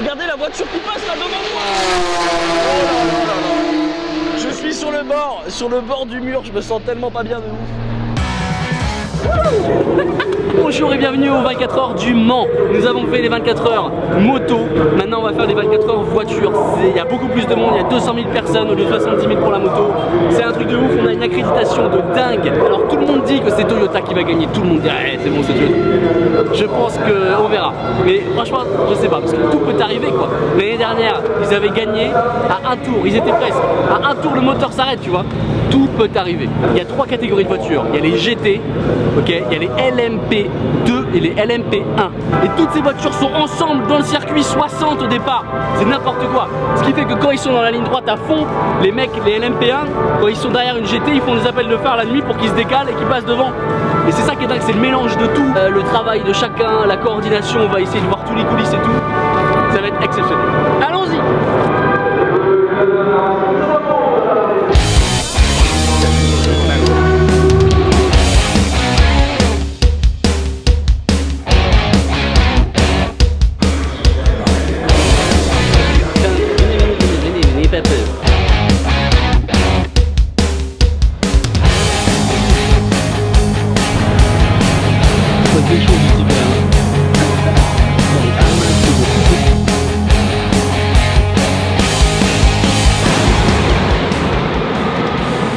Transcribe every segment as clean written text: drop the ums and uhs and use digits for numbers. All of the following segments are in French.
Regardez la voiture qui passe là devant moi. Oh là là là là. Je suis sur le bord du mur, je me sens tellement pas bien de ouf. Bonjour et bienvenue aux 24 heures du Mans. Nous avons fait les 24 heures moto. Maintenant on va faire les 24 heures voiture. Il y a beaucoup plus de monde, il y a 200 000 personnes au lieu de 70 000 pour la moto. C'est un truc de ouf, on a une accréditation de dingue. Alors tout le monde dit que c'est Toyota qui va gagner. Tout le monde dit ah, c'est bon c'est Toyota. Je pense qu'on verra. Mais franchement je sais pas parce que tout peut arriver quoi. L'année dernière ils avaient gagné à un tour, ils étaient presque. À un tour le moteur s'arrête tu vois. Tout peut arriver. Il y a 3 catégories de voitures. Il y a les GT, ok, il y a les LMP2 et les LMP1. Et toutes ces voitures sont ensemble dans le circuit 60 au départ. C'est n'importe quoi. Ce qui fait que quand ils sont dans la ligne droite à fond, les mecs, les LMP1, quand ils sont derrière une GT, ils font des appels de phare la nuit pour qu'ils se décalent et qu'ils passent devant. Et c'est ça qui est dingue, c'est le mélange de tout. Le travail de chacun, la coordination, on va essayer de voir tous les coulisses et tout. Ça va être exceptionnel. Allons-y.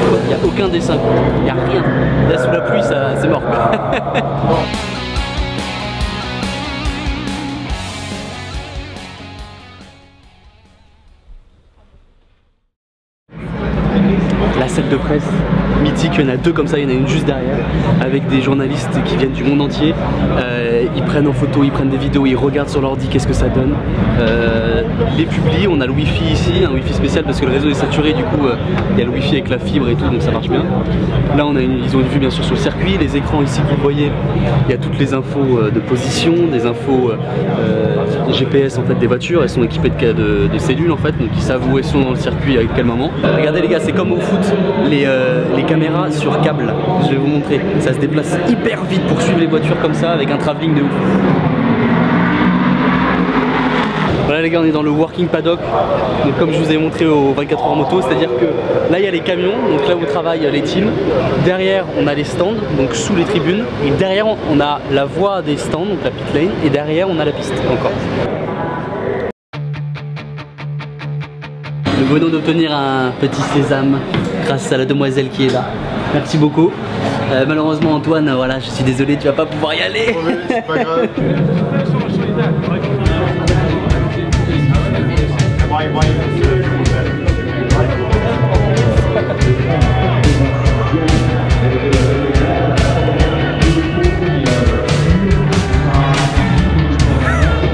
Il n'y a aucun dessin, il n'y a rien. Là sous la pluie, c'est mort. La salle de presse mythique, il y en a 2 comme ça, il y en a une juste derrière avec des journalistes qui viennent du monde entier. Ils prennent en photo, ils prennent des vidéos, ils regardent sur l'ordi qu'est-ce que ça donne. Les publis, on a le wifi ici, un wifi spécial parce que le réseau est saturé, du coup il y a le wifi avec la fibre et tout, donc ça marche bien. Là on a ils ont une vue bien sûr sur le circuit, les écrans ici que vous voyez, il y a toutes les infos de position, des infos GPS en fait des voitures, elles sont équipées de cellules en fait, donc ils savent où elles sont dans le circuit avec quel moment. Regardez les gars, c'est comme au foot, les caméras sur câble, je vais vous montrer, ça se déplace hyper vite pour suivre les voitures comme ça avec un travelling de ouf. Voilà les gars, on est dans le working paddock, donc comme je vous ai montré aux 24 heures moto, c'est à dire que là il y a les camions, donc là où travaillent les teams, derrière on a les stands, donc sous les tribunes, et derrière on a la voie des stands, donc la pit lane, et derrière on a la piste encore. Nous venons d'obtenir un petit sésame grâce à la demoiselle qui est là. Merci beaucoup. Malheureusement Antoine, voilà, je suis désolé, tu vas pas pouvoir y aller. C'est pas grave.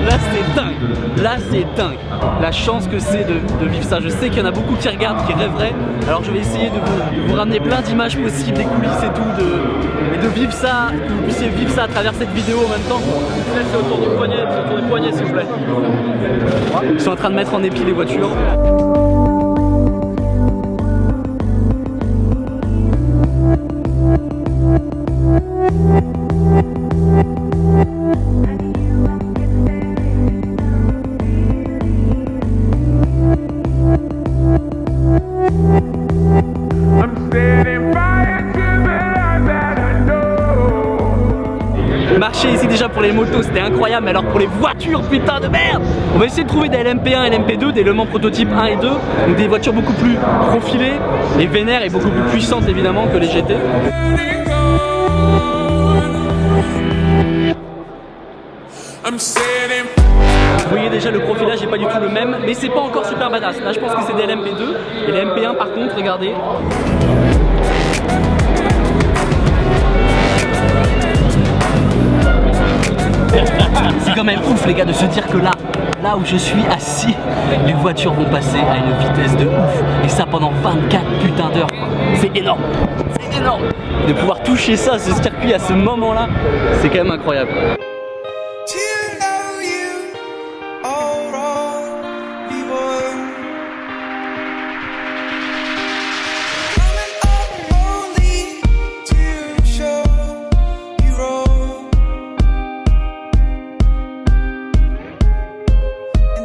Là c'est dingue, là c'est dingue. La chance que c'est de vivre ça. Je sais qu'il y en a beaucoup qui regardent, qui rêveraient. Alors je vais essayer de vous ramener plein d'images possibles, des coulisses et tout, et de vivre ça, que vous puissiez vivre ça à travers cette vidéo en même temps. C'est autour du poignet, s'il vous plaît. Ils sont en train de mettre en épi les voitures. Marcher ici déjà pour les motos c'était incroyable, mais alors pour les voitures, putain de merde. On va essayer de trouver des LMP1 et LMP2, des Le Mans prototype 1 et 2, donc des voitures beaucoup plus profilées et vénères et beaucoup plus puissantes évidemment que les GT. Vous voyez déjà le profilage n'est pas du tout le même, mais c'est pas encore super badass. Là je pense que c'est des LMP2 et les MP1 par contre, regardez. C'est quand même ouf les gars de se dire que là où je suis assis, les voitures vont passer à une vitesse de ouf. Et ça pendant 24 putains d'heures. C'est énorme. C'est énorme. De pouvoir toucher ça, ce circuit à ce moment là, c'est quand même incroyable.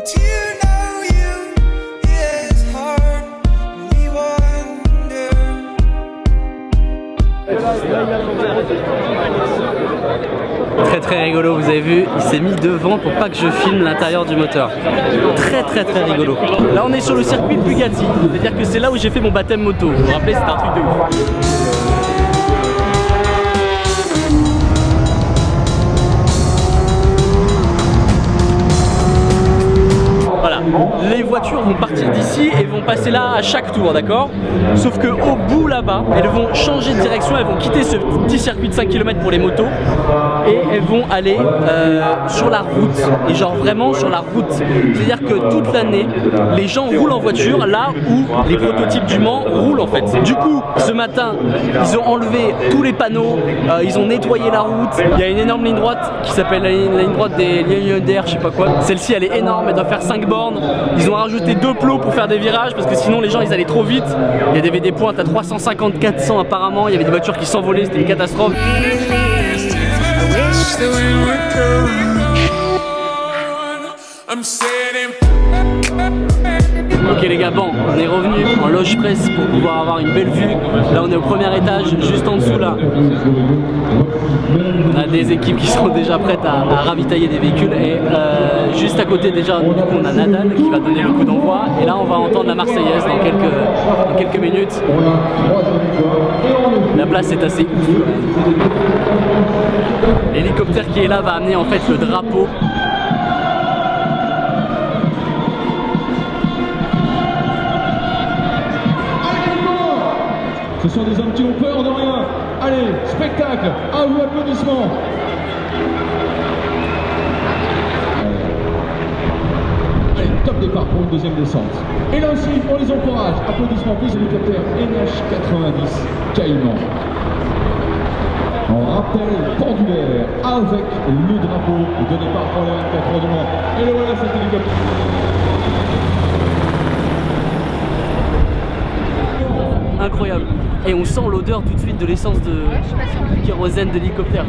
until Très très rigolo, vous avez vu, il s'est mis devant pour pas que je filme l'intérieur du moteur. Très très très rigolo. Là on est sur le circuit de Bugatti, c'est-à-dire que c'est là où j'ai fait mon baptême moto. Vous vous rappelez, c'était un truc de ouf. Voilà, les voitures vont partir d'ici et vont passer là à chaque tour, d'accord? Sauf que au bout là-bas, elles vont changer de direction, elles vont quitter ce petit circuit de 5 km pour les motos et elles vont aller sur la route, et genre vraiment sur la route. C'est-à-dire que toute l'année, les gens roulent en voiture là où les prototypes du Mans roulent en fait. Du coup, ce matin, ils ont enlevé tous les panneaux, ils ont nettoyé la route. Il y a une énorme ligne droite qui s'appelle la ligne droite des lignes d'air, je sais pas quoi. Celle-ci, elle est énorme, elle doit faire 5 bornes. Ils ont rajouté 2 plots pour faire des virages parce que sinon les gens ils allaient trop vite. Il y avait des pointes à 350, 400 apparemment. Il y avait des voitures qui s'envolaient, c'était une catastrophe. Ok les gars, bon, on est revenu en loge presse pour pouvoir avoir une belle vue. Là on est au premier étage, juste en dessous là. On a des équipes qui sont déjà prêtes à ravitailler des véhicules et juste à côté déjà du coup, on a Nadal qui va donner le coup d'envoi et là on va entendre la Marseillaise dans quelques minutes. La place est assez ouf. L'hélicoptère qui est là va amener en fait le drapeau. Ce sont des hommes qui ont peur de rien. Allez, spectacle, à vous, applaudissements. Allez, top départ pour une deuxième descente. Et là aussi, on les encourage. Applaudissements pour les hélicoptères NH90 Caïman. On rappelle pendulaire avec le drapeau de départ pour les 24 heures du Mans. Et le voilà cet hélicoptère. Incroyable. Et on sent l'odeur tout de suite de l'essence de kérosène de l'hélicoptère.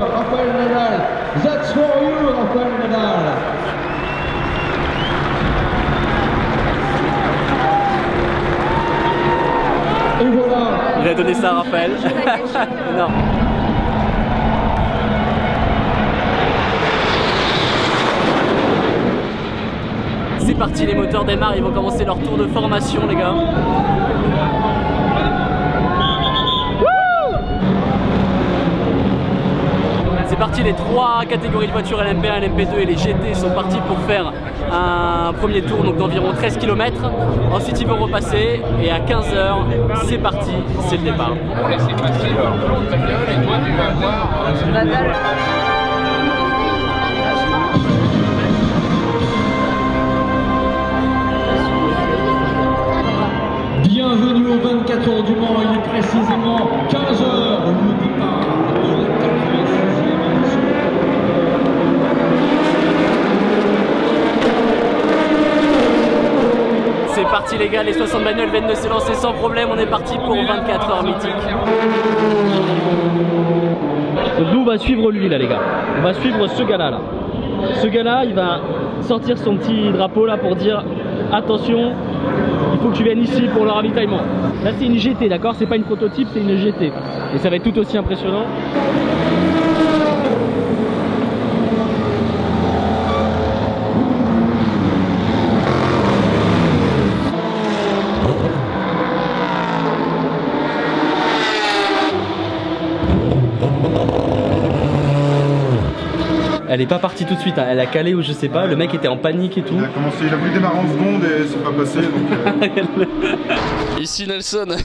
Raphaël Nadal, that's for you, Raphaël Nadal. Et voilà. Il a donné ça à Raphaël. Non. C'est parti, les moteurs démarrent, ils vont commencer leur tour de formation les gars. C'est parti, les 3 catégories de voitures LMP1, LMP2 et les GT sont partis pour faire un premier tour donc d'environ 13 km. Ensuite ils vont repasser et à 15 h c'est parti, c'est le départ. On laisse passer leur bagnole et toi tu vas voir Bienvenue aux 24 heures du Mans, il est précisément 15 h, le départ de la 86e édition. C'est parti les gars, les 60 bagnoles viennent de se lancer sans problème, on est parti pour 24 heures mythiques. Donc nous on va suivre lui là les gars, on va suivre ce gars là. Ce gars là il va sortir son petit drapeau là pour dire attention, il faut que tu viennes ici pour le ravitaillement. Là c'est une GT, d'accord, c'est pas une prototype, c'est une GT. Et ça va être tout aussi impressionnant. Elle est pas partie tout de suite, hein. Elle a calé ou je sais pas, le mec était en panique et tout. Il a commencé, il a voulu démarrer en seconde et c'est pas passé donc Ici Nelson.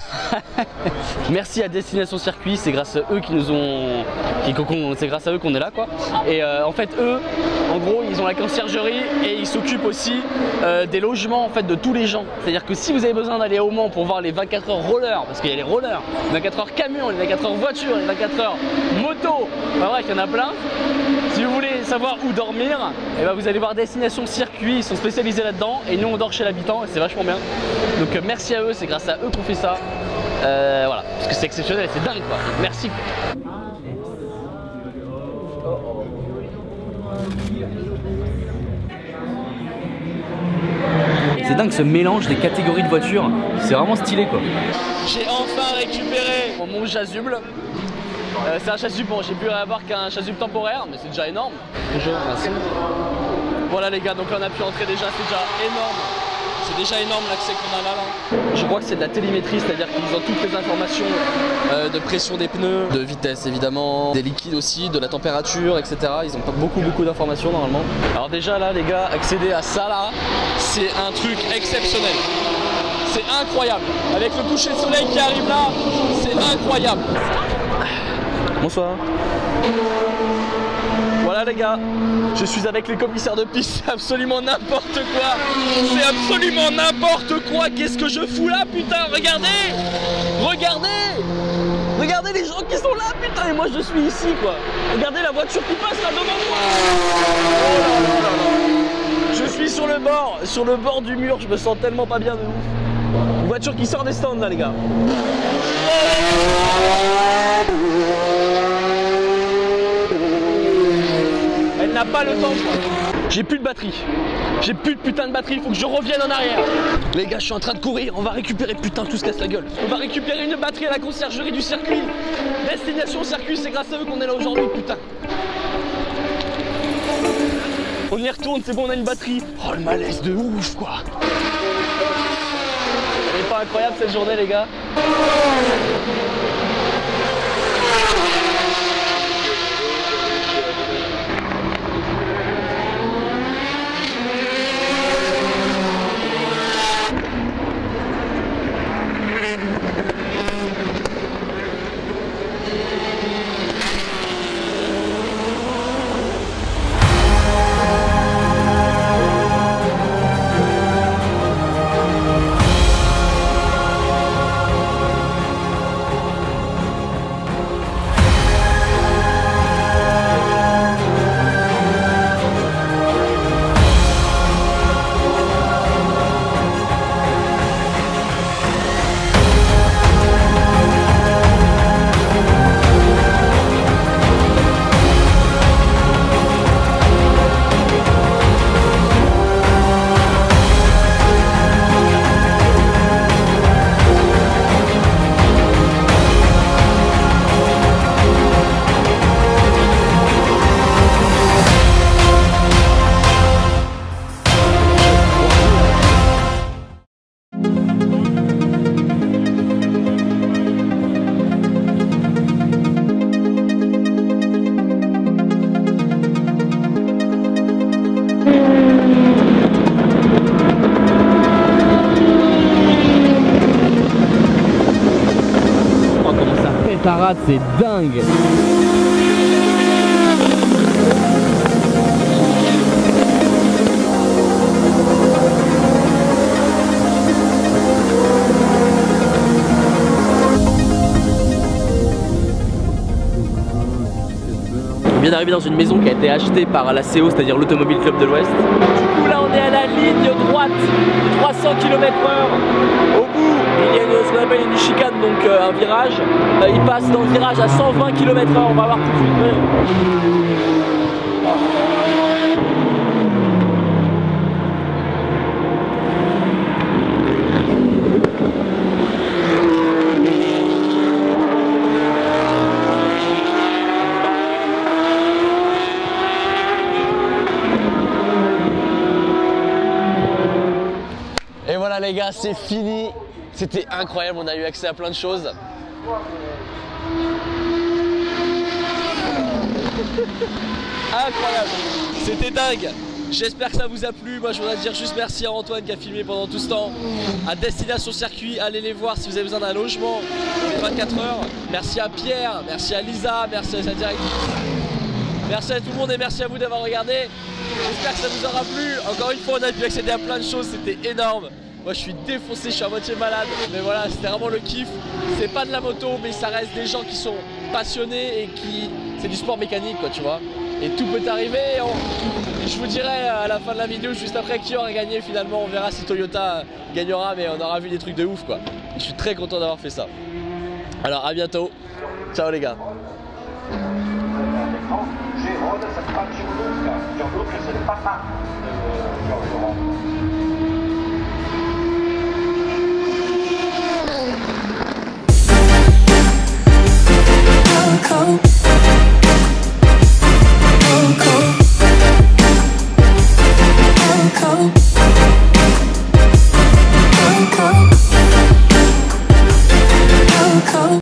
Merci à Destination Circuit, c'est grâce à eux qui nous ont... c'est grâce à eux qu'on est là quoi. Et en fait eux, en gros ils ont la conciergerie et ils s'occupent aussi des logements en fait de tous les gens. C'est-à-dire que si vous avez besoin d'aller au Mans pour voir les 24 heures rollers, parce qu'il y a les rollers, les 24 heures camions, les 24 heures voitures, les 24 heures moto, enfin bref il y en a plein. Si vous voulez savoir où dormir, et ben vous allez voir Destination Circuit, ils sont spécialisés là-dedans et nous on dort chez l'habitant et c'est vachement bien. Donc merci à eux, c'est grâce à eux qu'on fait ça. Voilà, parce que c'est exceptionnel, c'est dingue quoi. Merci. C'est dingue ce mélange des catégories de voitures, c'est vraiment stylé quoi. J'ai enfin récupéré mon Jazzuble. C'est un chasuble, bon j'ai pu avoir qu'un chasuble temporaire, mais c'est déjà énorme. Bonjour, merci. Voilà les gars, donc là on a pu entrer déjà, c'est déjà énorme. C'est déjà énorme l'accès qu'on a là. Je crois que c'est de la télémétrie, c'est-à-dire qu'ils ont toutes les informations de pression des pneus, de vitesse évidemment, des liquides aussi, de la température, etc. Ils ont beaucoup d'informations normalement. Alors déjà là les gars, accéder à ça là, c'est un truc exceptionnel. C'est incroyable. Avec le coucher de soleil qui arrive là, c'est incroyable. Bonsoir. Voilà les gars, je suis avec les commissaires de piste, c'est absolument n'importe quoi. C'est absolument n'importe quoi. Qu'est-ce que je fous là, putain? Regardez. Regardez. Regardez les gens qui sont là, putain. Et moi je suis ici quoi. Regardez la voiture qui passe là devant moi. Oh là là là là. Je suis sur le bord du mur, je me sens tellement pas bien de ouf. Une voiture qui sort des stands là les gars. Elle n'a pas le temps quoi. J'ai plus de batterie. J'ai plus de putain de batterie, il faut que je revienne en arrière. Les gars, je suis en train de courir, on va récupérer, putain, tout se casse la gueule. On va récupérer une batterie à la conciergerie du circuit. Destination circuit, c'est grâce à eux qu'on est là aujourd'hui, putain. On y retourne, c'est bon, on a une batterie. Oh le malaise de ouf quoi. Elle est pas incroyable cette journée les gars? Tarade, c'est dingue. On vient d'arriver dans une maison qui a été achetée par la CO, c'est-à-dire l'Automobile Club de l'Ouest. Du coup là on est à la ligne droite, 300 km/h. Au bout, il y a ce qu'on appelle une chicane, donc un virage. Il passe dans le virage à 120 km/h, on va voir tout de suite. Et voilà les gars, c'est fini. C'était incroyable, on a eu accès à plein de choses. Incroyable, c'était dingue. J'espère que ça vous a plu. Moi je voudrais dire juste merci à Antoine qui a filmé pendant tout ce temps. À Destination Circuit, allez les voir si vous avez besoin d'un logement les 24 heures. Merci à Pierre, merci à Lisa, merci à sa directrice. Merci à tout le monde et merci à vous d'avoir regardé. J'espère que ça vous aura plu. Encore une fois on a pu accéder à plein de choses, c'était énorme. Moi je suis défoncé, je suis à moitié malade. Mais voilà, c'était vraiment le kiff. C'est pas de la moto, mais ça reste des gens qui sont passionnés et qui... C'est du sport mécanique quoi, tu vois. Et tout peut arriver. Je vous dirai à la fin de la vidéo, juste après, qui aura gagné finalement. On verra si Toyota gagnera, mais on aura vu des trucs de ouf quoi. Et je suis très content d'avoir fait ça. Alors à bientôt. Ciao les gars. Gérone, cette page, Gianluca, c'est le papa de Giorgio.